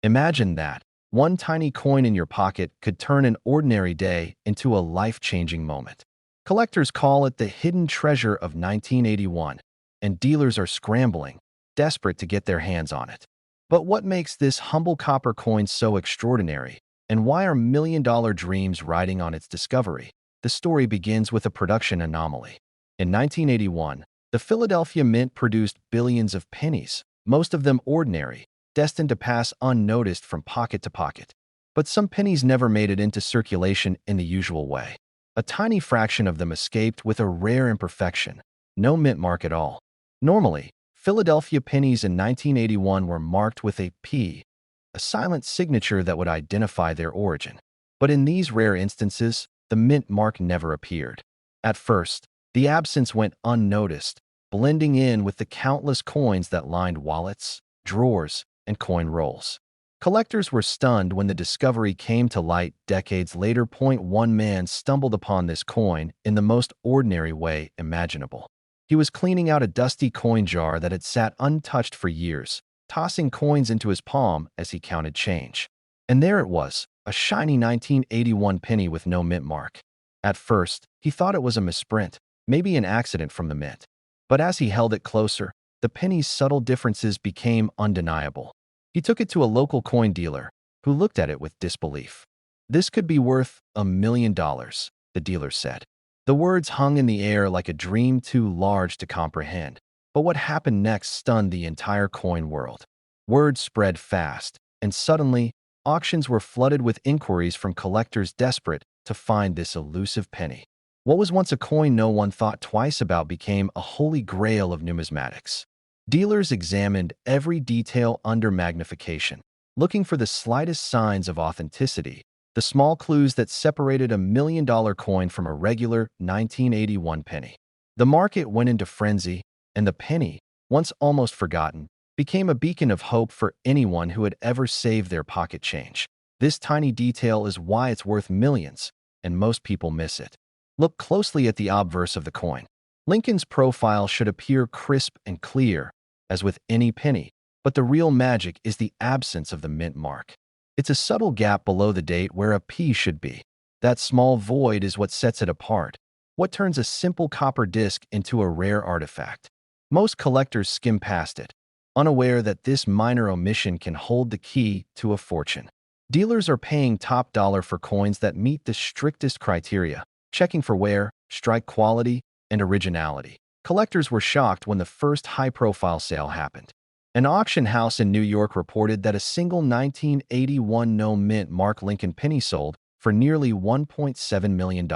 Imagine that. One tiny coin in your pocket could turn an ordinary day into a life-changing moment. Collectors call it the hidden treasure of 1981, and dealers are scrambling, desperate to get their hands on it. But what makes this humble copper coin so extraordinary, and why are million-dollar dreams riding on its discovery? The story begins with a production anomaly. In 1981, the Philadelphia Mint produced billions of pennies, most of them ordinary, destined to pass unnoticed from pocket to pocket. But some pennies never made it into circulation in the usual way. A tiny fraction of them escaped with a rare imperfection, no mint mark at all. Normally, Philadelphia pennies in 1981 were marked with a P, a silent signature that would identify their origin. But in these rare instances, the mint mark never appeared. At first, the absence went unnoticed, blending in with the countless coins that lined wallets, drawers, and coin rolls. Collectors were stunned when the discovery came to light decades later. One man stumbled upon this coin in the most ordinary way imaginable. He was cleaning out a dusty coin jar that had sat untouched for years, tossing coins into his palm as he counted change. And there it was, a shiny 1981 penny with no mint mark. At first, he thought it was a misprint, maybe an accident from the mint. But as he held it closer, the penny's subtle differences became undeniable. He took it to a local coin dealer, who looked at it with disbelief. "This could be worth $1 million, the dealer said. The words hung in the air like a dream too large to comprehend. But what happened next stunned the entire coin world. Word spread fast, and suddenly, auctions were flooded with inquiries from collectors desperate to find this elusive penny. What was once a coin no one thought twice about became a holy grail of numismatics. Dealers examined every detail under magnification, looking for the slightest signs of authenticity, the small clues that separated a $1 million coin from a regular 1981 penny. The market went into frenzy, and the penny, once almost forgotten, became a beacon of hope for anyone who had ever saved their pocket change. This tiny detail is why it's worth millions, and most people miss it. Look closely at the obverse of the coin. Lincoln's profile should appear crisp and clear, as with any penny, but the real magic is the absence of the mint mark. It's a subtle gap below the date where a P should be. That small void is what sets it apart, what turns a simple copper disc into a rare artifact. Most collectors skim past it, unaware that this minor omission can hold the key to a fortune. Dealers are paying top dollar for coins that meet the strictest criteria, checking for wear, strike quality, and originality. Collectors were shocked when the first high-profile sale happened. An auction house in New York reported that a single 1981 no-mint mark Lincoln penny sold for nearly $1.7 million.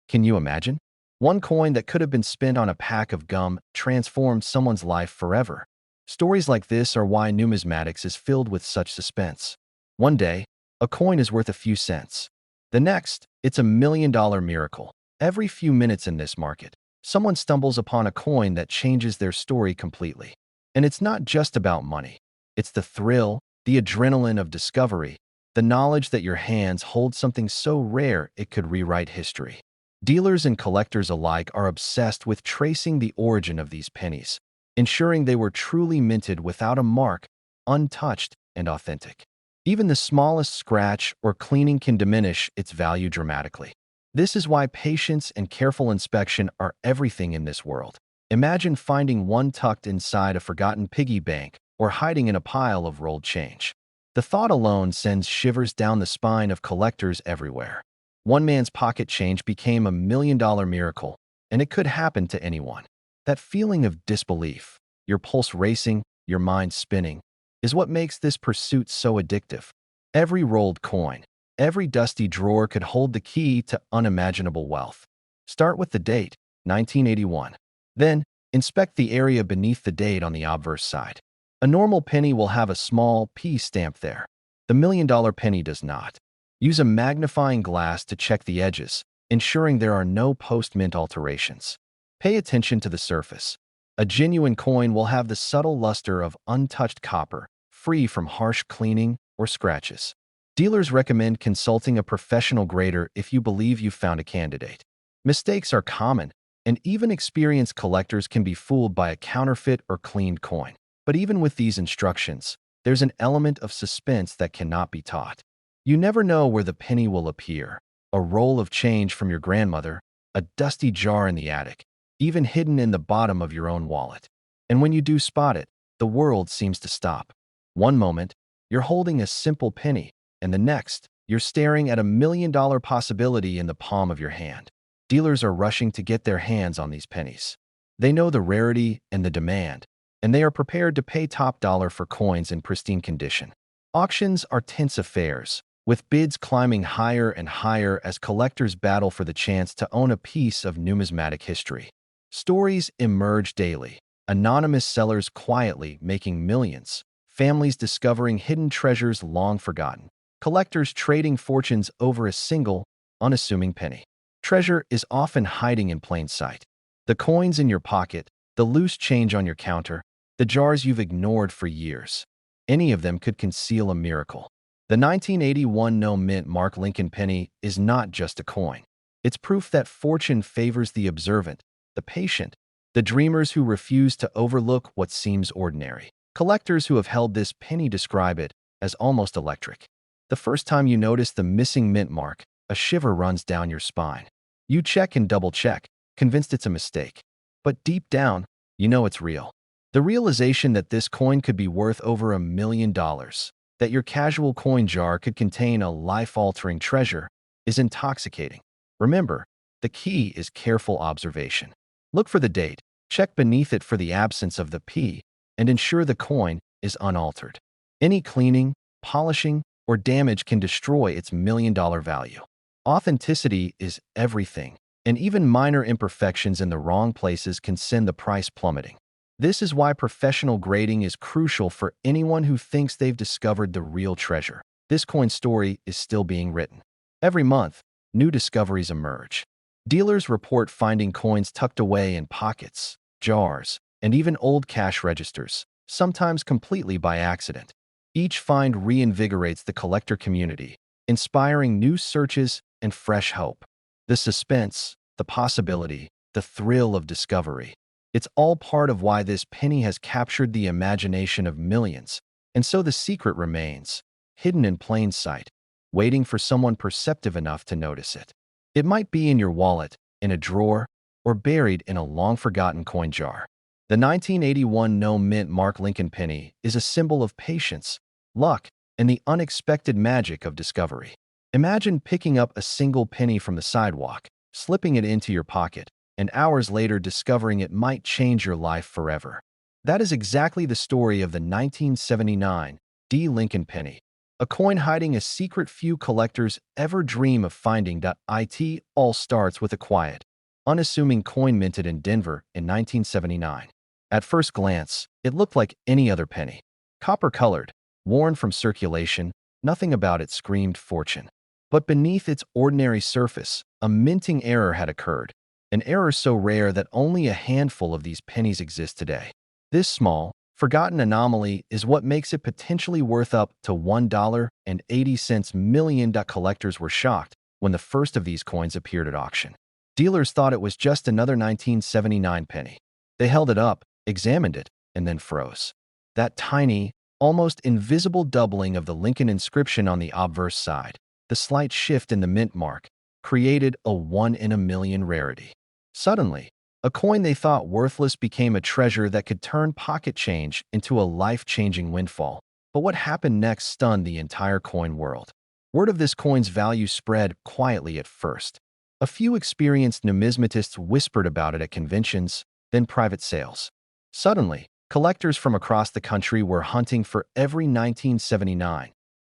Can you imagine? One coin that could have been spent on a pack of gum transformed someone's life forever. Stories like this are why numismatics is filled with such suspense. One day, a coin is worth a few cents. The next, it's $1 million miracle. Every few minutes in this market, someone stumbles upon a coin that changes their story completely. And it's not just about money. It's the thrill, the adrenaline of discovery, the knowledge that your hands hold something so rare it could rewrite history. Dealers and collectors alike are obsessed with tracing the origin of these pennies, ensuring they were truly minted without a mark, untouched and authentic. Even the smallest scratch or cleaning can diminish its value dramatically. This is why patience and careful inspection are everything in this world. Imagine finding one tucked inside a forgotten piggy bank or hiding in a pile of rolled change. The thought alone sends shivers down the spine of collectors everywhere. One man's pocket change became $1 million miracle, and it could happen to anyone. That feeling of disbelief, your pulse racing, your mind spinning, is what makes this pursuit so addictive. Every rolled coin, every dusty drawer could hold the key to unimaginable wealth. Start with the date, 1981. Then, inspect the area beneath the date on the obverse side. A normal penny will have a small P stamp there. The $1 million penny does not. Use a magnifying glass to check the edges, ensuring there are no post-mint alterations. Pay attention to the surface. A genuine coin will have the subtle luster of untouched copper, free from harsh cleaning or scratches. Dealers recommend consulting a professional grader if you believe you've found a candidate. Mistakes are common, and even experienced collectors can be fooled by a counterfeit or cleaned coin. But even with these instructions, there's an element of suspense that cannot be taught. You never know where the penny will appear. A roll of change from your grandmother, a dusty jar in the attic, even hidden in the bottom of your own wallet. And when you do spot it, the world seems to stop. One moment, you're holding a simple penny, and the next, you're staring at $1 million possibility in the palm of your hand. Dealers are rushing to get their hands on these pennies. They know the rarity and the demand, and they are prepared to pay top dollar for coins in pristine condition. Auctions are tense affairs, with bids climbing higher and higher as collectors battle for the chance to own a piece of numismatic history. Stories emerge daily. Anonymous sellers quietly making millions, families discovering hidden treasures long forgotten, collectors trading fortunes over a single, unassuming penny. Treasure is often hiding in plain sight. The coins in your pocket, the loose change on your counter, the jars you've ignored for years. Any of them could conceal a miracle. The 1981 no-mint Mark Lincoln penny is not just a coin. It's proof that fortune favors the observant, the patient, the dreamers who refuse to overlook what seems ordinary. Collectors who have held this penny describe it as almost electric. The first time you notice the missing mint mark, a shiver runs down your spine. You check and double-check, convinced it's a mistake. But deep down, you know it's real. The realization that this coin could be worth over $1 million, that your casual coin jar could contain a life-altering treasure, is intoxicating. Remember, the key is careful observation. Look for the date, check beneath it for the absence of the P, and ensure the coin is unaltered. Any cleaning, polishing, or damage can destroy its $1 million value. Authenticity is everything, and even minor imperfections in the wrong places can send the price plummeting. This is why professional grading is crucial for anyone who thinks they've discovered the real treasure. This coin story is still being written. Every month, new discoveries emerge. Dealers report finding coins tucked away in pockets, jars, and even old cash registers, sometimes completely by accident. Each find reinvigorates the collector community, inspiring new searches and fresh hope. The suspense, the possibility, the thrill of discovery. It's all part of why this penny has captured the imagination of millions, and so the secret remains, hidden in plain sight, waiting for someone perceptive enough to notice it. It might be in your wallet, in a drawer, or buried in a long-forgotten coin jar. The 1981 no-mint Mark Lincoln penny is a symbol of patience, luck, and the unexpected magic of discovery. Imagine picking up a single penny from the sidewalk, slipping it into your pocket, and hours later discovering it might change your life forever. That is exactly the story of the 1979 D. Lincoln penny, a coin hiding a secret few collectors ever dream of finding. It all starts with a quiet, unassuming coin minted in Denver in 1979. At first glance, it looked like any other penny. Copper-colored, worn from circulation, nothing about it screamed fortune. But beneath its ordinary surface, a minting error had occurred, an error so rare that only a handful of these pennies exist today. This small, forgotten anomaly is what makes it potentially worth up to $1.80 million. Collectors were shocked when the first of these coins appeared at auction. Dealers thought it was just another 1979 penny. They held it up, examined it, and then froze. That tiny, almost invisible doubling of the Lincoln inscription on the obverse side, the slight shift in the mint mark, created a 1 in a million rarity. Suddenly, a coin they thought worthless became a treasure that could turn pocket change into a life-changing windfall. But what happened next stunned the entire coin world. Word of this coin's value spread quietly at first. A few experienced numismatists whispered about it at conventions, then private sales. Suddenly, collectors from across the country were hunting for every 1979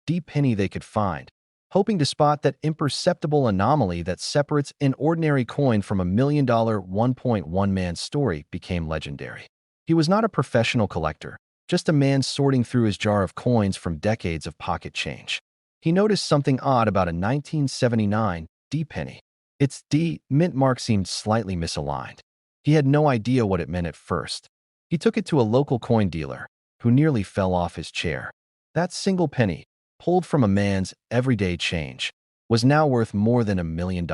D penny they could find, hoping to spot that imperceptible anomaly that separates an ordinary coin from $1 million 1.1 man story became legendary. He was not a professional collector, just a man sorting through his jar of coins from decades of pocket change. He noticed something odd about a 1979 D penny. Its D mint mark seemed slightly misaligned. He had no idea what it meant at first. He took it to a local coin dealer, who nearly fell off his chair. That single penny, pulled from a man's everyday change, was now worth more than $1 million.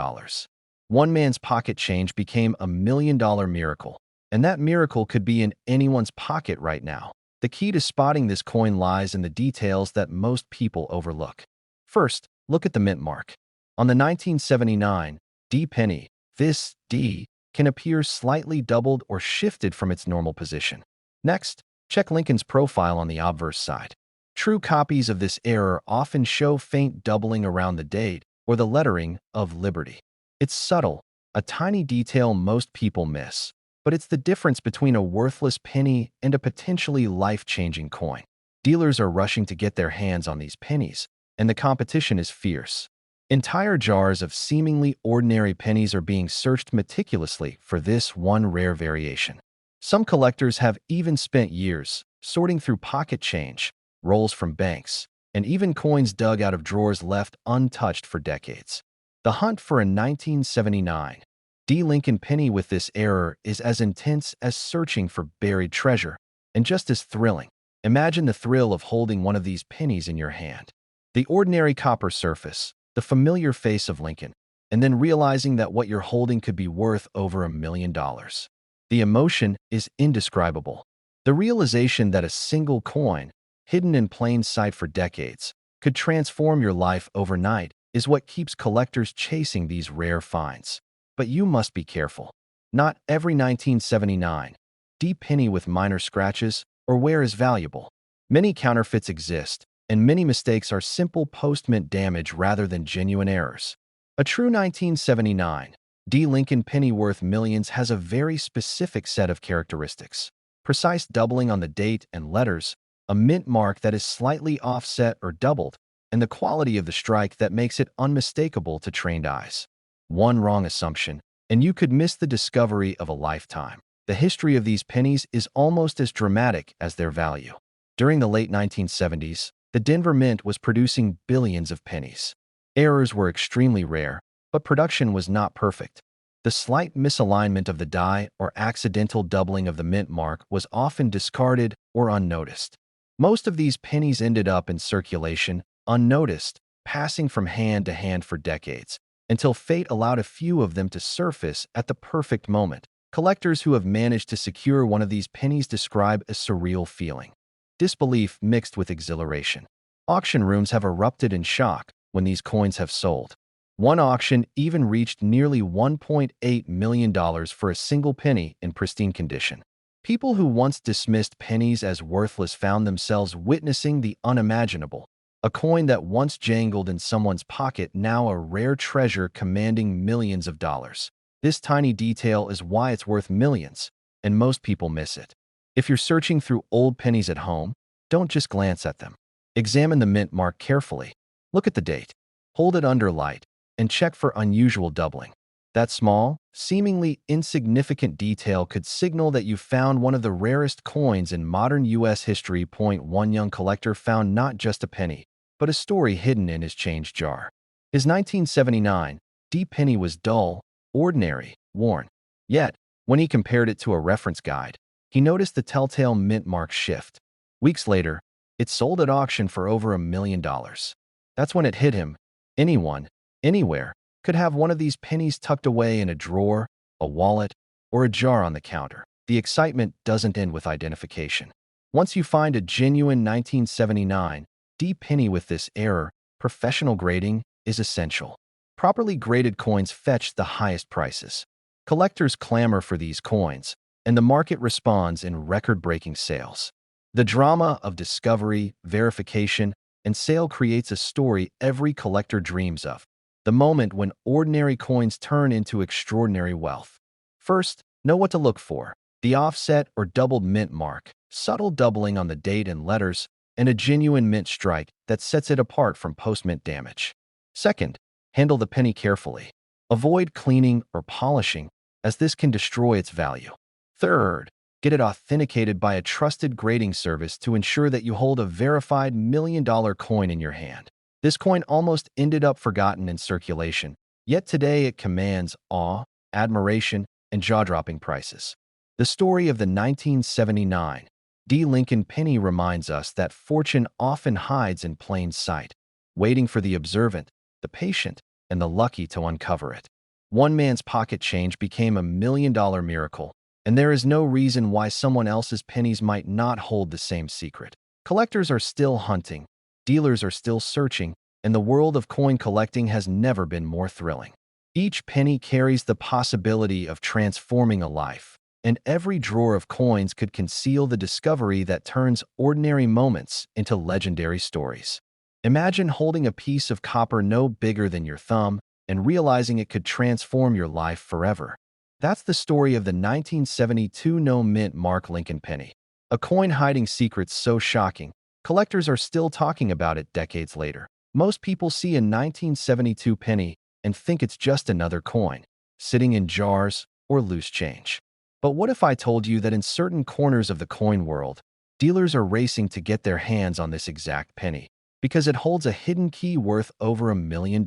One man's pocket change became $1 million miracle, and that miracle could be in anyone's pocket right now. The key to spotting this coin lies in the details that most people overlook. First, look at the mint mark. On the 1979 D penny, this D can appear slightly doubled or shifted from its normal position. Next, check Lincoln's profile on the obverse side. True copies of this error often show faint doubling around the date or the lettering of Liberty. It's subtle, a tiny detail most people miss, but it's the difference between a worthless penny and a potentially life-changing coin. Dealers are rushing to get their hands on these pennies, and the competition is fierce. Entire jars of seemingly ordinary pennies are being searched meticulously for this one rare variation. Some collectors have even spent years sorting through pocket change, rolls from banks, and even coins dug out of drawers left untouched for decades. The hunt for a 1979 D. Lincoln penny with this error is as intense as searching for buried treasure, and just as thrilling. Imagine the thrill of holding one of these pennies in your hand. The ordinary copper surface, the familiar face of Lincoln, and then realizing that what you're holding could be worth over $1 million. The emotion is indescribable. The realization that a single coin, hidden in plain sight for decades, could transform your life overnight is what keeps collectors chasing these rare finds. But you must be careful. Not every 1979 D penny with minor scratches or wear is valuable. Many counterfeits exist, and many mistakes are simple post-mint damage rather than genuine errors. A true 1979 D. Lincoln penny worth millions has a very specific set of characteristics. Precise doubling on the date and letters, a mint mark that is slightly offset or doubled, and the quality of the strike that makes it unmistakable to trained eyes. One wrong assumption, and you could miss the discovery of a lifetime. The history of these pennies is almost as dramatic as their value. During the late 1970s, the Denver Mint was producing billions of pennies. Errors were extremely rare, but production was not perfect. The slight misalignment of the die or accidental doubling of the mint mark was often discarded or unnoticed. Most of these pennies ended up in circulation, unnoticed, passing from hand to hand for decades, until fate allowed a few of them to surface at the perfect moment. Collectors who have managed to secure one of these pennies describe a surreal feeling, disbelief mixed with exhilaration. Auction rooms have erupted in shock when these coins have sold. One auction even reached nearly $1.8 million for a single penny in pristine condition. People who once dismissed pennies as worthless found themselves witnessing the unimaginable. A coin that once jangled in someone's pocket, now a rare treasure commanding millions of dollars. This tiny detail is why it's worth millions, and most people miss it. If you're searching through old pennies at home, don't just glance at them. Examine the mint mark carefully. Look at the date. Hold it under light, and check for unusual doubling. That small, seemingly insignificant detail could signal that you found one of the rarest coins in modern U.S. history. One young collector found not just a penny, but a story hidden in his change jar. His 1979 D penny was dull, ordinary, worn. Yet, when he compared it to a reference guide, he noticed the telltale mint mark shift. Weeks later, it sold at auction for over $1 million. That's when it hit him. Anyone, anywhere, could have one of these pennies tucked away in a drawer, a wallet, or a jar on the counter. The excitement doesn't end with identification. Once you find a genuine 1979 D penny with this error, professional grading is essential. Properly graded coins fetch the highest prices. Collectors clamor for these coins, and the market responds in record-breaking sales. The drama of discovery, verification, and sale creates a story every collector dreams of. The moment when ordinary coins turn into extraordinary wealth. First, know what to look for: the offset or doubled mint mark, subtle doubling on the date and letters, and a genuine mint strike that sets it apart from post-mint damage. Second, handle the penny carefully. Avoid cleaning or polishing, as this can destroy its value. Third, get it authenticated by a trusted grading service to ensure that you hold a verified $1 million coin in your hand. This coin almost ended up forgotten in circulation, yet today it commands awe, admiration, and jaw-dropping prices. The story of the 1979 D. Lincoln penny reminds us that fortune often hides in plain sight, waiting for the observant, the patient, and the lucky to uncover it. One man's pocket change became $1 million miracle, And there is no reason why someone else's pennies might not hold the same secret. Collectors are still hunting, dealers are still searching, and the world of coin collecting has never been more thrilling. Each penny carries the possibility of transforming a life, and every drawer of coins could conceal the discovery that turns ordinary moments into legendary stories. Imagine holding a piece of copper no bigger than your thumb and realizing it could transform your life forever. That's the story of the 1972 no-mint Mark Lincoln penny. A coin hiding secrets so shocking, collectors are still talking about it decades later. Most people see a 1972 penny and think it's just another coin, sitting in jars or loose change. But what if I told you that in certain corners of the coin world, dealers are racing to get their hands on this exact penny because it holds a hidden key worth over $1 million?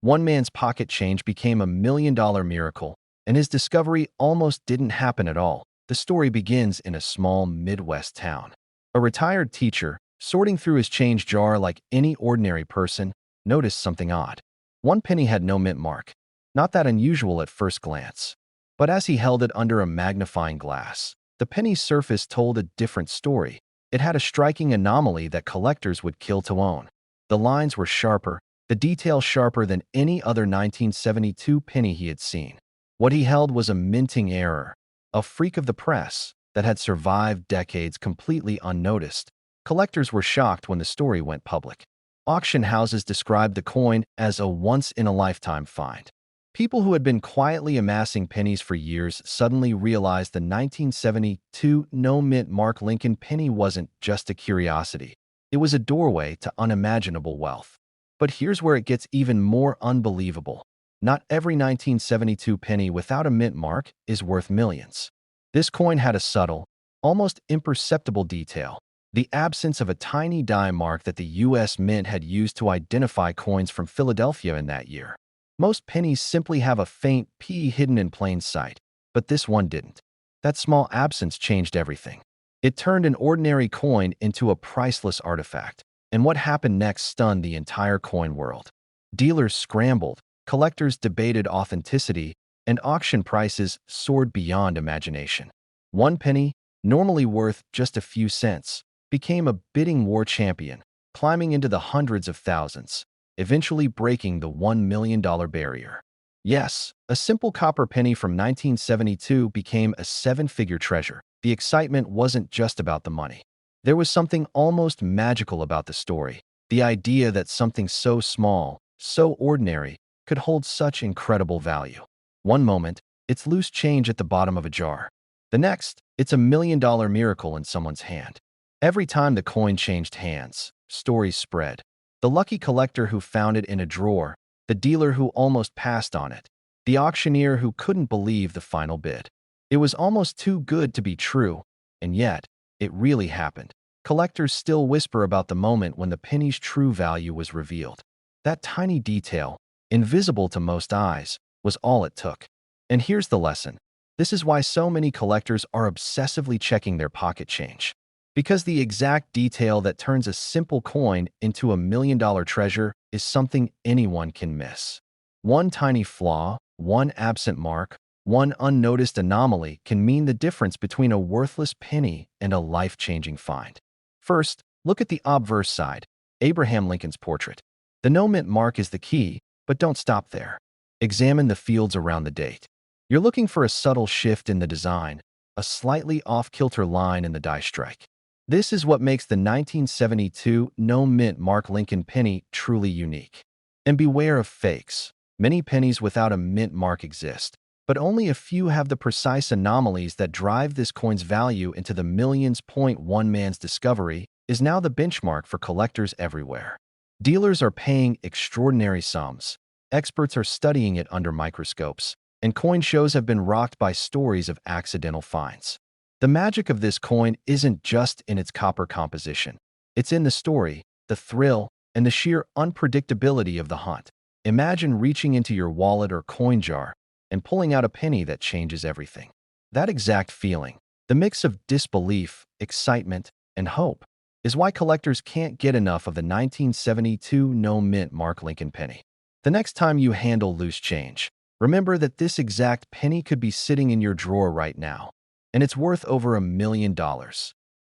One man's pocket change became a $1 million miracle, and his discovery almost didn't happen at all. The story begins in a small Midwest town. A retired teacher, sorting through his change jar like any ordinary person, noticed something odd. One penny had no mint mark. Not that unusual at first glance. But as he held it under a magnifying glass, the penny's surface told a different story. It had a striking anomaly that collectors would kill to own. The lines were sharper, the detail sharper than any other 1972 penny he had seen. What he held was a minting error, a freak of the press that had survived decades completely unnoticed. Collectors were shocked when the story went public. Auction houses described the coin as a once-in-a-lifetime find. People who had been quietly amassing pennies for years suddenly realized the 1972 no-mint Mark Lincoln penny wasn't just a curiosity. It was a doorway to unimaginable wealth. But here's where it gets even more unbelievable. Not every 1972 penny without a mint mark is worth millions. This coin had a subtle, almost imperceptible detail: the absence of a tiny dime mark that the U.S. Mint had used to identify coins from Philadelphia in that year. Most pennies simply have a faint P hidden in plain sight, but this one didn't. That small absence changed everything. It turned an ordinary coin into a priceless artifact, and what happened next stunned the entire coin world. Dealers scrambled, collectors debated authenticity, and auction prices soared beyond imagination. One penny, normally worth just a few cents, became a bidding war champion, climbing into the hundreds of thousands, eventually breaking the $1 million barrier. Yes, a simple copper penny from 1972 became a seven-figure treasure. The excitement wasn't just about the money. There was something almost magical about the story, the idea that something so small, so ordinary, could hold such incredible value. One moment, it's loose change at the bottom of a jar. The next, it's a $1 million miracle in someone's hand. Every time the coin changed hands, stories spread. The lucky collector who found it in a drawer, the dealer who almost passed on it, the auctioneer who couldn't believe the final bid. It was almost too good to be true, and yet, it really happened. Collectors still whisper about the moment when the penny's true value was revealed. That tiny detail, invisible to most eyes, was all it took. And here's the lesson. This is why so many collectors are obsessively checking their pocket change. Because the exact detail that turns a simple coin into a $1 million treasure is something anyone can miss. One tiny flaw, one absent mark, one unnoticed anomaly can mean the difference between a worthless penny and a life-changing find. First, look at the obverse side, Abraham Lincoln's portrait. The no-mint mark is the key, but don't stop there. Examine the fields around the date. You're looking for a subtle shift in the design, a slightly off-kilter line in the die strike. This is what makes the 1972 no-mint Mark Lincoln penny truly unique. And beware of fakes. Many pennies without a mint mark exist, but only a few have the precise anomalies that drive this coin's value into the millions. One man's discovery is now the benchmark for collectors everywhere. Dealers are paying extraordinary sums. Experts are studying it under microscopes, and coin shows have been rocked by stories of accidental finds. The magic of this coin isn't just in its copper composition. It's in the story, the thrill, and the sheer unpredictability of the hunt. Imagine reaching into your wallet or coin jar and pulling out a penny that changes everything. That exact feeling, the mix of disbelief, excitement, and hope, is why collectors can't get enough of the 1972 no-mint Mark Lincoln penny. The next time you handle loose change, Remember that this exact penny could be sitting in your drawer right now, and it's worth over $1 million.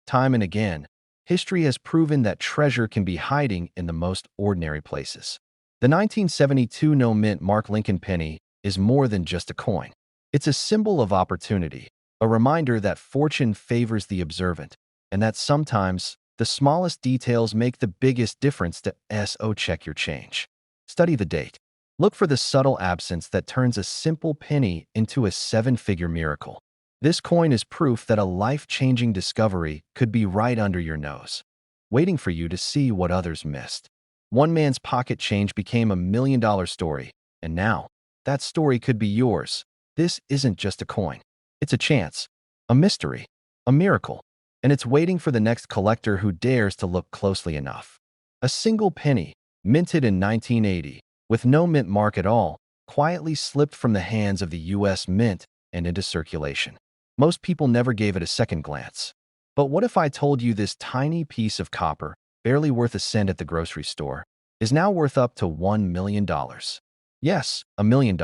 Time and again, history has proven that treasure can be hiding in the most ordinary places. The 1972 no-mint Mark Lincoln penny is more than just a coin. It's a symbol of opportunity, a reminder that fortune favors the observant, and that sometimes the smallest details make the biggest difference to check your change. Study the date. Look for the subtle absence that turns a simple penny into a seven-figure miracle. This coin is proof that a life-changing discovery could be right under your nose, waiting for you to see what others missed. One man's pocket change became $1 million story, and now that story could be yours. This isn't just a coin. It's a chance, a mystery, a miracle, and it's waiting for the next collector who dares to look closely enough. A single penny, minted in 1980, with no mint mark at all, quietly slipped from the hands of the U.S. Mint and into circulation. Most people never gave it a second glance. But what if I told you this tiny piece of copper, barely worth a cent at the grocery store, is now worth up to $1 million? Yes, $1 million.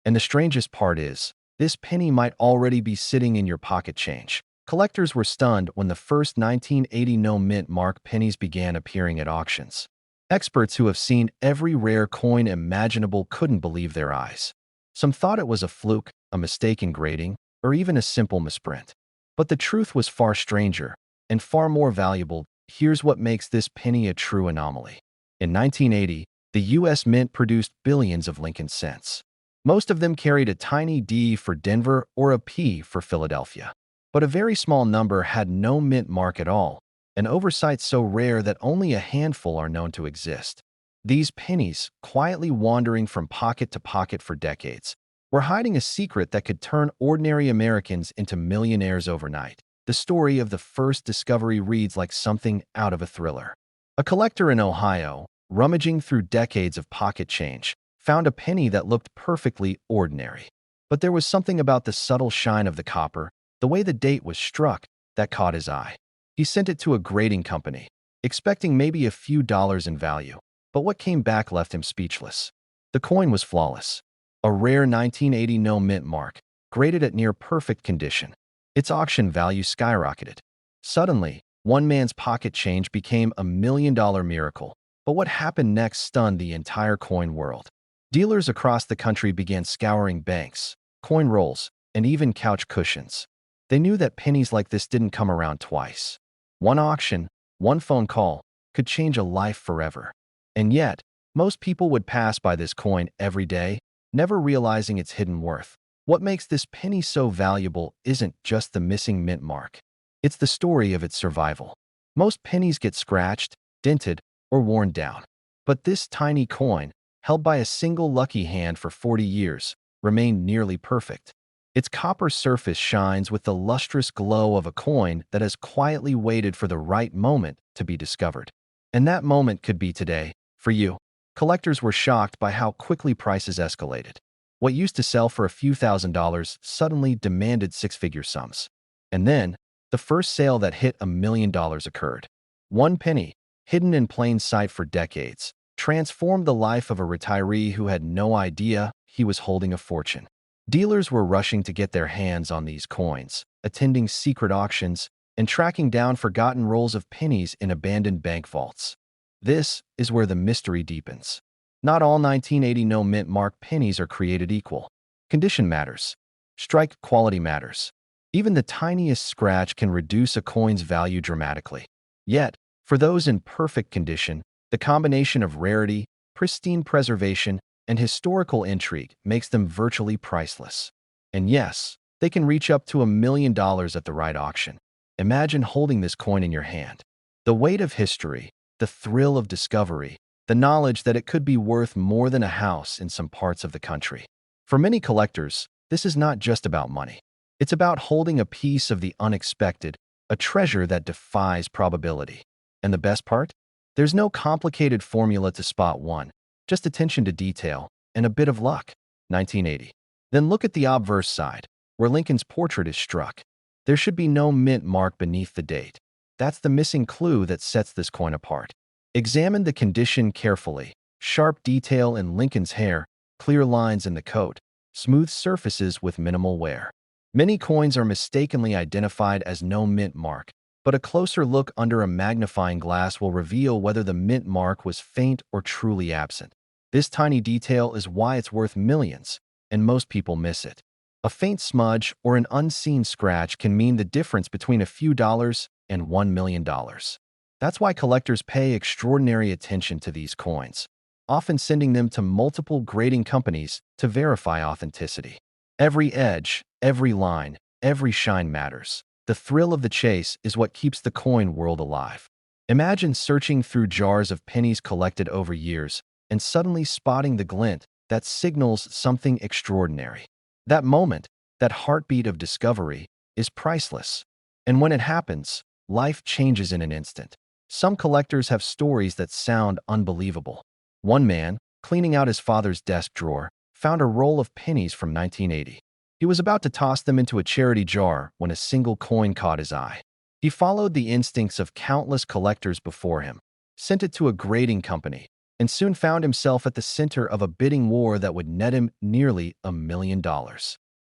And the strangest part is, this penny might already be sitting in your pocket change. Collectors were stunned when the first 1980 no-mint mark pennies began appearing at auctions. Experts who have seen every rare coin imaginable couldn't believe their eyes. Some thought it was a fluke, a mistake in grading, or even a simple misprint. But the truth was far stranger and far more valuable. Here's what makes this penny a true anomaly. In 1980, the U.S. Mint produced billions of Lincoln cents. Most of them carried a tiny D for Denver or a P for Philadelphia. But a very small number had no mint mark at all, an oversight so rare that only a handful are known to exist. These pennies, quietly wandering from pocket to pocket for decades, were hiding a secret that could turn ordinary Americans into millionaires overnight. The story of the first discovery reads like something out of a thriller. A collector in Ohio, rummaging through decades of pocket change, found a penny that looked perfectly ordinary. But there was something about the subtle shine of the copper, the way the date was struck, that caught his eye. He sent it to a grading company, expecting maybe a few dollars in value, but what came back left him speechless. The coin was flawless. A rare 1980 no-mint mark, graded at near-perfect condition. Its auction value skyrocketed. Suddenly, one man's pocket change became $1 million miracle. But what happened next stunned the entire coin world. Dealers across the country began scouring banks, coin rolls, and even couch cushions. They knew that pennies like this didn't come around twice. One auction, one phone call, could change a life forever. And yet, most people would pass by this coin every day, never realizing its hidden worth. What makes this penny so valuable isn't just the missing mint mark. It's the story of its survival. Most pennies get scratched, dented, or worn down. But this tiny coin, held by a single lucky hand for 40 years, remained nearly perfect. Its copper surface shines with the lustrous glow of a coin that has quietly waited for the right moment to be discovered. And that moment could be today, for you. Collectors were shocked by how quickly prices escalated. What used to sell for a few $1,000s suddenly demanded six-figure sums. And then, the first sale that hit $1 million occurred. One penny, hidden in plain sight for decades, transformed the life of a retiree who had no idea he was holding a fortune. Dealers were rushing to get their hands on these coins, attending secret auctions, and tracking down forgotten rolls of pennies in abandoned bank vaults. This is where the mystery deepens. Not all 1980 no-mint mark pennies are created equal. Condition matters. Strike quality matters. Even the tiniest scratch can reduce a coin's value dramatically. Yet, for those in perfect condition, the combination of rarity, pristine preservation, and historical intrigue makes them virtually priceless. And yes, they can reach up to $1 million at the right auction. Imagine holding this coin in your hand. The weight of history, the thrill of discovery, the knowledge that it could be worth more than a house in some parts of the country. For many collectors, this is not just about money. It's about holding a piece of the unexpected, a treasure that defies probability. And the best part? There's no complicated formula to spot one, just attention to detail and a bit of luck. 1980. Then look at the obverse side, where Lincoln's portrait is struck. There should be no mint mark beneath the date. That's the missing clue that sets this coin apart. Examine the condition carefully. Sharp detail in Lincoln's hair, clear lines in the coat, smooth surfaces with minimal wear. Many coins are mistakenly identified as no mint mark, but a closer look under a magnifying glass will reveal whether the mint mark was faint or truly absent. This tiny detail is why it's worth millions, and most people miss it. A faint smudge or an unseen scratch can mean the difference between a few dollars and $1 million. That's why collectors pay extraordinary attention to these coins, often sending them to multiple grading companies to verify authenticity. Every edge, every line, every shine matters. The thrill of the chase is what keeps the coin world alive. Imagine searching through jars of pennies collected over years and suddenly spotting the glint that signals something extraordinary. That moment, that heartbeat of discovery, is priceless. And when it happens, life changes in an instant. Some collectors have stories that sound unbelievable. One man, cleaning out his father's desk drawer, found a roll of pennies from 1980. He was about to toss them into a charity jar when a single coin caught his eye. He followed the instincts of countless collectors before him, sent it to a grading company, and soon found himself at the center of a bidding war that would net him nearly $1 million.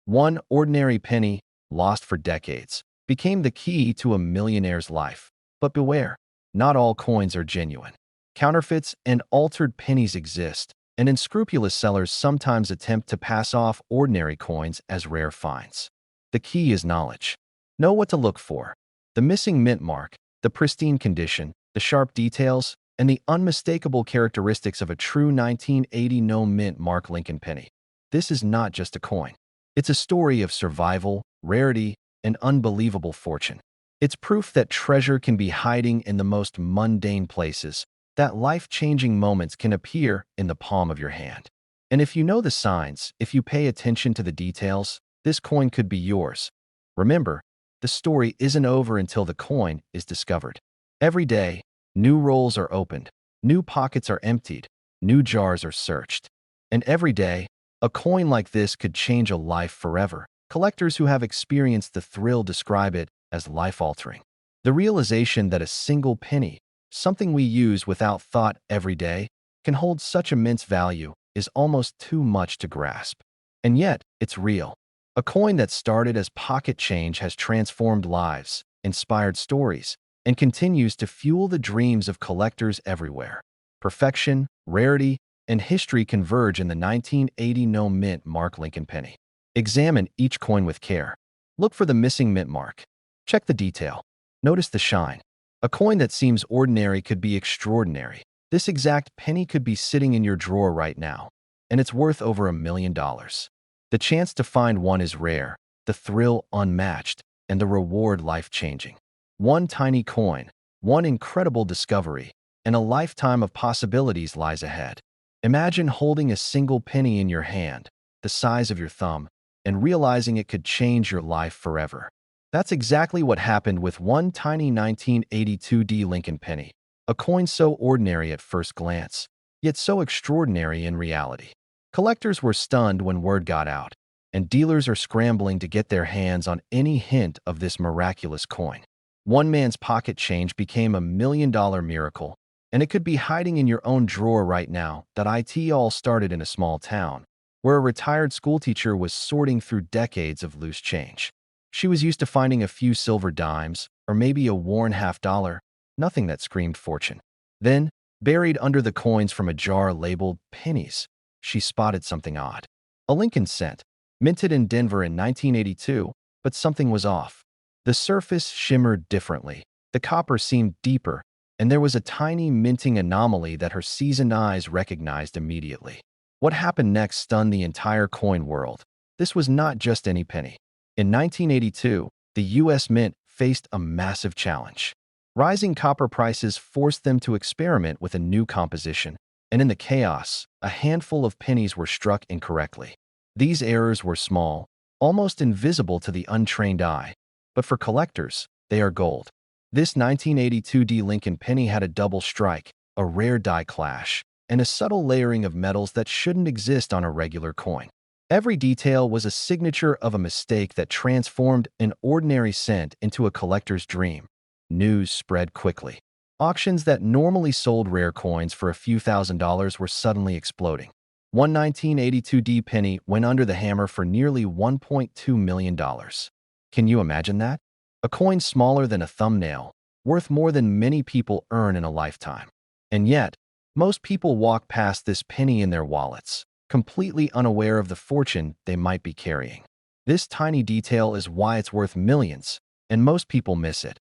One ordinary penny, lost for decades, became the key to a millionaire's life. But beware, not all coins are genuine. Counterfeits and altered pennies exist, and unscrupulous sellers sometimes attempt to pass off ordinary coins as rare finds. The key is knowledge. Know what to look for: the missing mint mark, the pristine condition, the sharp details, and the unmistakable characteristics of a true 1980 no mint mark Lincoln penny. This is not just a coin. It's a story of survival, rarity, and unbelievable fortune. It's proof that treasure can be hiding in the most mundane places, that life-changing moments can appear in the palm of your hand. And if you know the signs, if you pay attention to the details, this coin could be yours. Remember, the story isn't over until the coin is discovered. Every day, new rolls are opened, new pockets are emptied, new jars are searched. And every day, a coin like this could change a life forever. Collectors who have experienced the thrill describe it as life-altering. The realization that a single penny, something we use without thought every day, can hold such immense value is almost too much to grasp. And yet, it's real. A coin that started as pocket change has transformed lives, inspired stories, and continues to fuel the dreams of collectors everywhere. Perfection, rarity, and history converge in the 1980 no mint mark Lincoln penny. Examine each coin with care. Look for the missing mint mark. Check the detail. Notice the shine. A coin that seems ordinary could be extraordinary. This exact penny could be sitting in your drawer right now, and it's worth over $1 million. The chance to find one is rare, the thrill unmatched, and the reward life-changing. One tiny coin, one incredible discovery, and a lifetime of possibilities lies ahead. Imagine holding a single penny in your hand, the size of your thumb, and realizing it could change your life forever. That's exactly what happened with one tiny 1982 Lincoln penny, a coin so ordinary at first glance, yet so extraordinary in reality. Collectors were stunned when word got out, and dealers are scrambling to get their hands on any hint of this miraculous coin. One man's pocket change became a $1 million miracle, and it could be hiding in your own drawer right now. It all started in a small town, where a retired schoolteacher was sorting through decades of loose change. She was used to finding a few silver dimes, or maybe a worn half-dollar, nothing that screamed fortune. Then, buried under the coins from a jar labeled Pennies, she spotted something odd. A Lincoln cent, minted in Denver in 1982, but something was off. The surface shimmered differently, the copper seemed deeper, and there was a tiny minting anomaly that her seasoned eyes recognized immediately. What happened next stunned the entire coin world. This was not just any penny. In 1982, the U.S. Mint faced a massive challenge. Rising copper prices forced them to experiment with a new composition, and in the chaos, a handful of pennies were struck incorrectly. These errors were small, almost invisible to the untrained eye, but for collectors, they are gold. This 1982 Lincoln penny had a double strike, a rare die clash, and a subtle layering of metals that shouldn't exist on a regular coin. Every detail was a signature of a mistake that transformed an ordinary cent into a collector's dream. News spread quickly. Auctions that normally sold rare coins for a few $1,000s were suddenly exploding. One 1982 penny went under the hammer for nearly $1.2 million. Can you imagine that? A coin smaller than a thumbnail, worth more than many people earn in a lifetime. And yet, most people walk past this penny in their wallets, completely unaware of the fortune they might be carrying. This tiny detail is why it's worth millions, and most people miss it.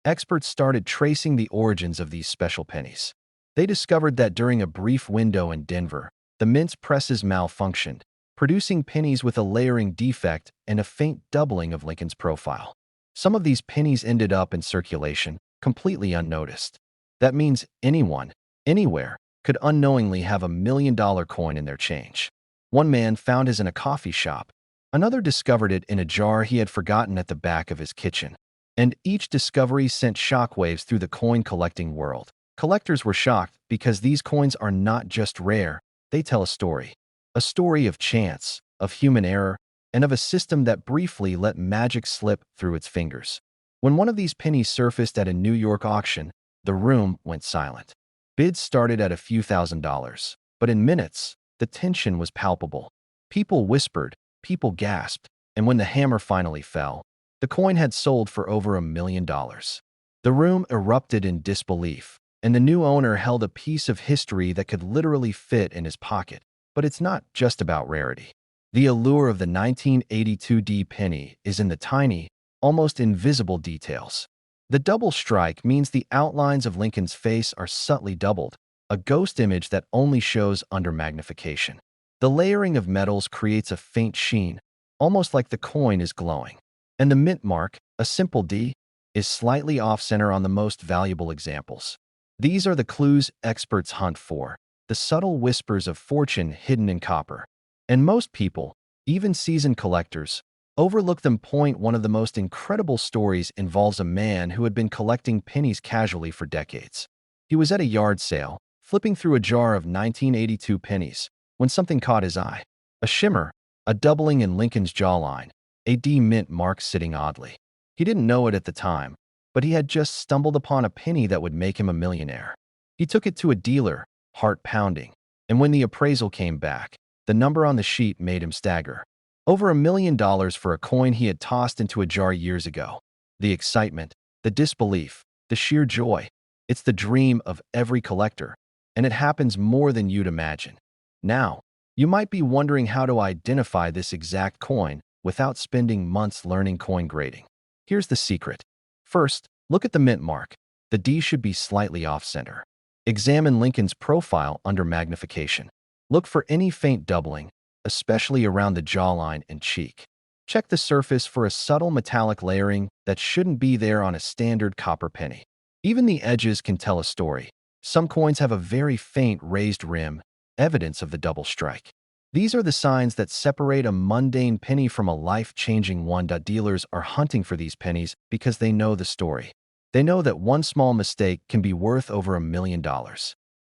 Experts started tracing the origins of these special pennies. They discovered that during a brief window in Denver, the mint's presses malfunctioned, producing pennies with a layering defect and a faint doubling of Lincoln's profile. Some of these pennies ended up in circulation, completely unnoticed. That means anyone, anywhere, could unknowingly have $1 million coin in their change. One man found his in a coffee shop. Another discovered it in a jar he had forgotten at the back of his kitchen. And each discovery sent shockwaves through the coin-collecting world. Collectors were shocked because these coins are not just rare, they tell a story. A story of chance, of human error, and of a system that briefly let magic slip through its fingers. When one of these pennies surfaced at a New York auction, the room went silent. Bids started at a few $1,000s, but in minutes, the tension was palpable. People whispered, people gasped, and when the hammer finally fell, the coin had sold for over $1 million. The room erupted in disbelief, and the new owner held a piece of history that could literally fit in his pocket. But it's not just about rarity. The allure of the 1982 penny is in the tiny, almost invisible details. The double strike means the outlines of Lincoln's face are subtly doubled, a ghost image that only shows under magnification. The layering of metals creates a faint sheen, almost like the coin is glowing. And the mint mark, a simple D, is slightly off-center on the most valuable examples. These are the clues experts hunt for, the subtle whispers of fortune hidden in copper. And most people, even seasoned collectors, overlook them. One of the most incredible stories involves a man who had been collecting pennies casually for decades. He was at a yard sale, flipping through a jar of 1982 pennies, when something caught his eye. A shimmer, a doubling in Lincoln's jawline, a D mint mark sitting oddly. He didn't know it at the time, but he had just stumbled upon a penny that would make him a millionaire. He took it to a dealer, heart pounding, and when the appraisal came back, the number on the sheet made him stagger. Over $1 million for a coin he had tossed into a jar years ago. The excitement, the disbelief, the sheer joy. It's the dream of every collector, and it happens more than you'd imagine. Now, you might be wondering how to identify this exact coin without spending months learning coin grading. Here's the secret. First, look at the mint mark. The D should be slightly off-center. Examine Lincoln's profile under magnification. Look for any faint doubling, especially around the jawline and cheek. Check the surface for a subtle metallic layering that shouldn't be there on a standard copper penny. Even the edges can tell a story. Some coins have a very faint raised rim, evidence of the double strike. These are the signs that separate a mundane penny from a life-changing one. Dealers are hunting for these pennies because they know the story. They know that one small mistake can be worth over $1 million.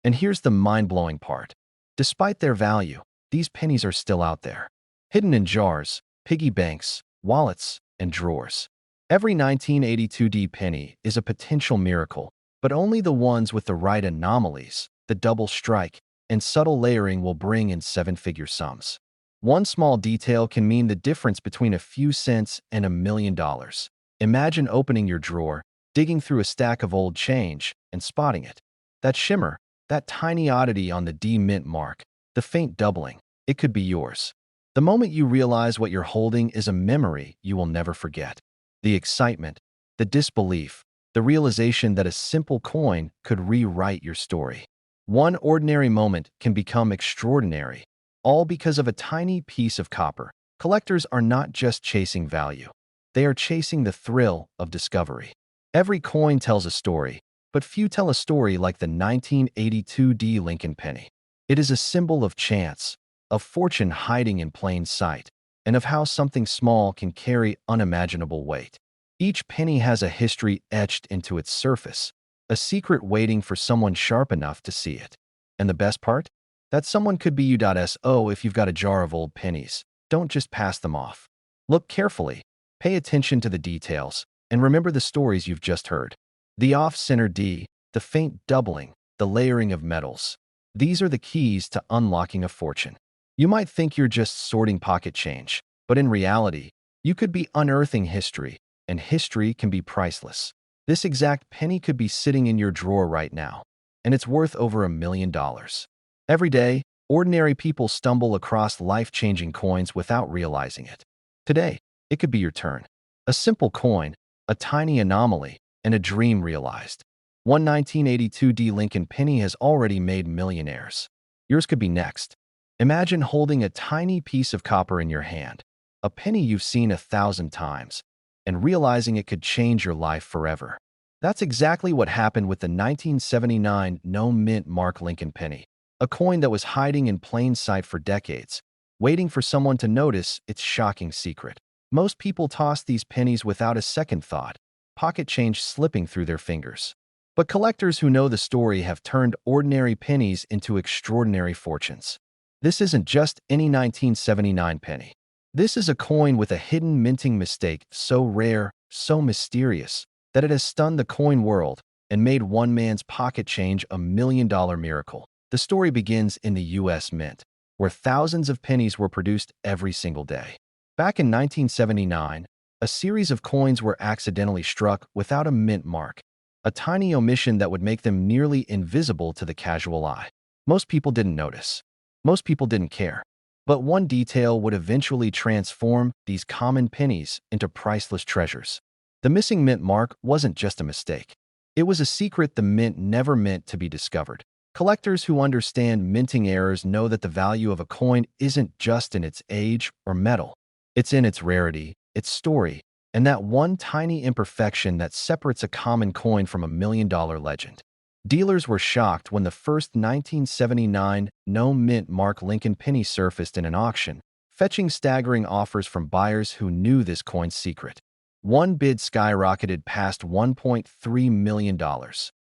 And here's the mind-blowing part. Despite their value, these pennies are still out there, hidden in jars, piggy banks, wallets, and drawers. Every 1982 penny is a potential miracle, but only the ones with the right anomalies, the double strike, and subtle layering will bring in seven-figure sums. One small detail can mean the difference between a few cents and $1 million. Imagine opening your drawer, digging through a stack of old change, and spotting it. That shimmer, that tiny oddity on the D mint mark, the faint doubling, it could be yours. The moment you realize what you're holding is a memory you will never forget. The excitement, the disbelief, the realization that a simple coin could rewrite your story. One ordinary moment can become extraordinary, all because of a tiny piece of copper. Collectors are not just chasing value. They are chasing the thrill of discovery. Every coin tells a story, but few tell a story like the 1982 Lincoln penny. It is a symbol of chance, of fortune hiding in plain sight, and of how something small can carry unimaginable weight. Each penny has a history etched into its surface, a secret waiting for someone sharp enough to see it. And the best part? That someone could be you. So if you've got a jar of old pennies, don't just pass them off. Look carefully, pay attention to the details, and remember the stories you've just heard. The off-center D, the faint doubling, the layering of metals. These are the keys to unlocking a fortune. You might think you're just sorting pocket change, but in reality, you could be unearthing history, and history can be priceless. This exact penny could be sitting in your drawer right now, and it's worth over $1 million. Every day, ordinary people stumble across life-changing coins without realizing it. Today, it could be your turn. A simple coin, a tiny anomaly, and a dream realized. One 1982 D Lincoln penny has already made millionaires. Yours could be next. Imagine holding a tiny piece of copper in your hand, a penny you've seen 1,000 times, and realizing it could change your life forever. That's exactly what happened with the 1979 No Mint Mark Lincoln penny, a coin that was hiding in plain sight for decades, waiting for someone to notice its shocking secret. Most people toss these pennies without a second thought, pocket change slipping through their fingers. But collectors who know the story have turned ordinary pennies into extraordinary fortunes. This isn't just any 1979 penny. This is a coin with a hidden minting mistake so rare, so mysterious, that it has stunned the coin world and made one man's pocket change a $1 million miracle. The story begins in the U.S. Mint, where thousands of pennies were produced every single day. Back in 1979, a series of coins were accidentally struck without a mint mark, a tiny omission that would make them nearly invisible to the casual eye. Most people didn't notice. Most people didn't care. But one detail would eventually transform these common pennies into priceless treasures. The missing mint mark wasn't just a mistake. It was a secret the mint never meant to be discovered. Collectors who understand minting errors know that the value of a coin isn't just in its age or metal. It's in its rarity, its story, and that one tiny imperfection that separates a common coin from a $1 million legend. Dealers were shocked when the first 1979 No Mint Mark Lincoln penny surfaced in an auction, fetching staggering offers from buyers who knew this coin's secret. One bid skyrocketed past $1.3 million,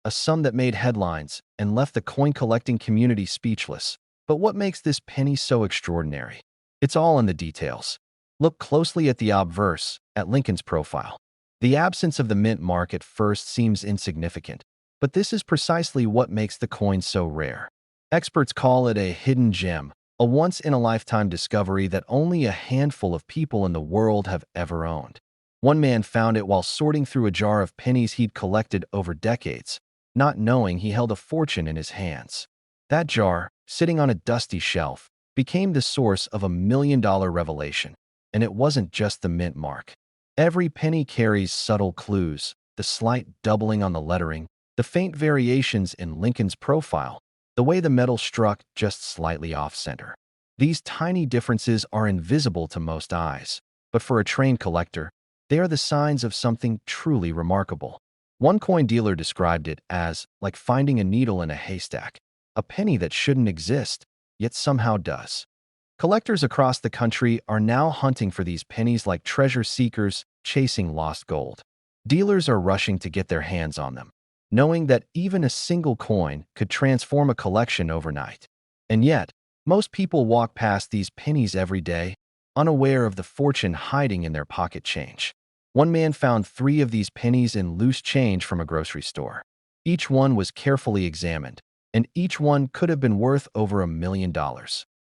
a sum that made headlines and left the coin-collecting community speechless. But what makes this penny so extraordinary? It's all in the details. Look closely at the obverse, at Lincoln's profile. The absence of the mint mark at first seems insignificant, but this is precisely what makes the coin so rare. Experts call it a hidden gem, a once-in-a-lifetime discovery that only a handful of people in the world have ever owned. One man found it while sorting through a jar of pennies he'd collected over decades, not knowing he held a fortune in his hands. That jar, sitting on a dusty shelf, became the source of a $1 million revelation. And it wasn't just the mint mark. Every penny carries subtle clues, the slight doubling on the lettering, the faint variations in Lincoln's profile, the way the metal struck just slightly off-center. These tiny differences are invisible to most eyes, but for a trained collector, they are the signs of something truly remarkable. One coin dealer described it as like finding a needle in a haystack, a penny that shouldn't exist, yet somehow does. Collectors across the country are now hunting for these pennies like treasure seekers chasing lost gold. Dealers are rushing to get their hands on them, knowing that even a single coin could transform a collection overnight. And yet, most people walk past these pennies every day, unaware of the fortune hiding in their pocket change. One man found 3 of these pennies in loose change from a grocery store. Each one was carefully examined, and each one could have been worth over $1 million.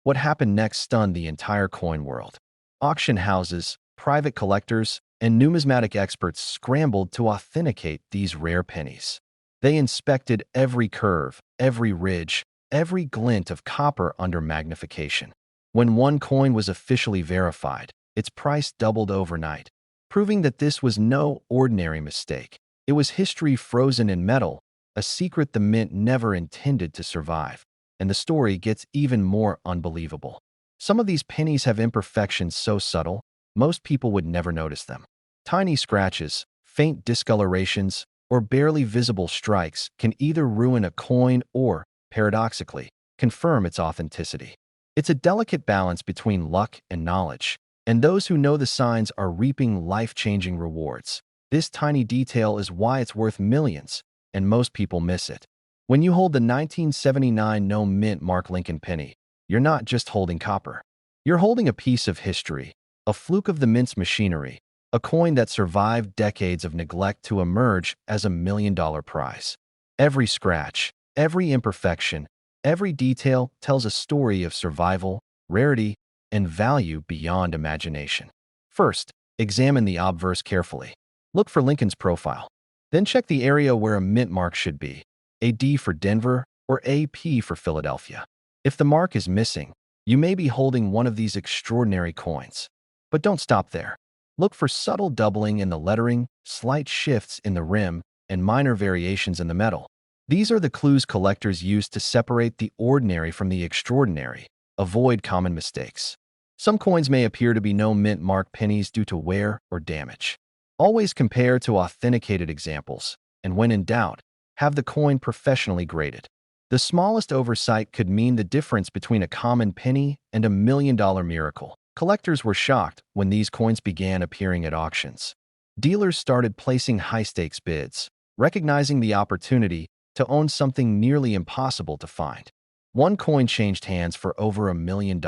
What happened next stunned the entire coin world. Auction houses, private collectors, and numismatic experts scrambled to authenticate these rare pennies. They inspected every curve, every ridge, every glint of copper under magnification. When one coin was officially verified, its price doubled overnight, proving that this was no ordinary mistake. It was history frozen in metal, a secret the mint never intended to survive. And the story gets even more unbelievable. Some of these pennies have imperfections so subtle, most people would never notice them. Tiny scratches, faint discolorations, or barely visible strikes can either ruin a coin or, paradoxically, confirm its authenticity. It's a delicate balance between luck and knowledge, and those who know the signs are reaping life-changing rewards. This tiny detail is why it's worth millions, and most people miss it. When you hold the 1979 No Mint Mark Lincoln penny, you're not just holding copper. You're holding a piece of history, a fluke of the mint's machinery, a coin that survived decades of neglect to emerge as a $1 million prize. Every scratch, every imperfection, every detail tells a story of survival, rarity, and value beyond imagination. First, examine the obverse carefully. Look for Lincoln's profile. Then check the area where a mint mark should be, a D for Denver or AP for Philadelphia. If the mark is missing, you may be holding one of these extraordinary coins. But don't stop there. Look for subtle doubling in the lettering, slight shifts in the rim, and minor variations in the metal. These are the clues collectors use to separate the ordinary from the extraordinary. Avoid common mistakes. Some coins may appear to be no mint mark pennies due to wear or damage. Always compare to authenticated examples, and when in doubt, have the coin professionally graded. The smallest oversight could mean the difference between a common penny and a $1 million miracle. Collectors were shocked when these coins began appearing at auctions. Dealers started placing high-stakes bids, recognizing the opportunity to own something nearly impossible to find. One coin changed hands for over $1 million,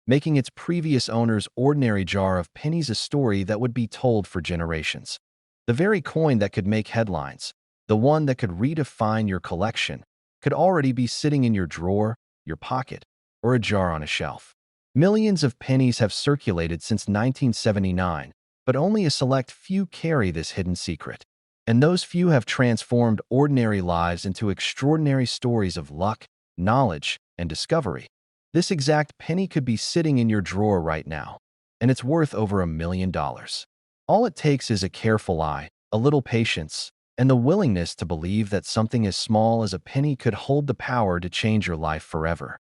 making its previous owner's ordinary jar of pennies a story that would be told for generations. The very coin that could make headlines, the one that could redefine your collection, could already be sitting in your drawer, your pocket, or a jar on a shelf. Millions of pennies have circulated since 1979, but only a select few carry this hidden secret. And those few have transformed ordinary lives into extraordinary stories of luck, knowledge, and discovery. This exact penny could be sitting in your drawer right now, and it's worth over $1 million. All it takes is a careful eye, a little patience, and the willingness to believe that something as small as a penny could hold the power to change your life forever.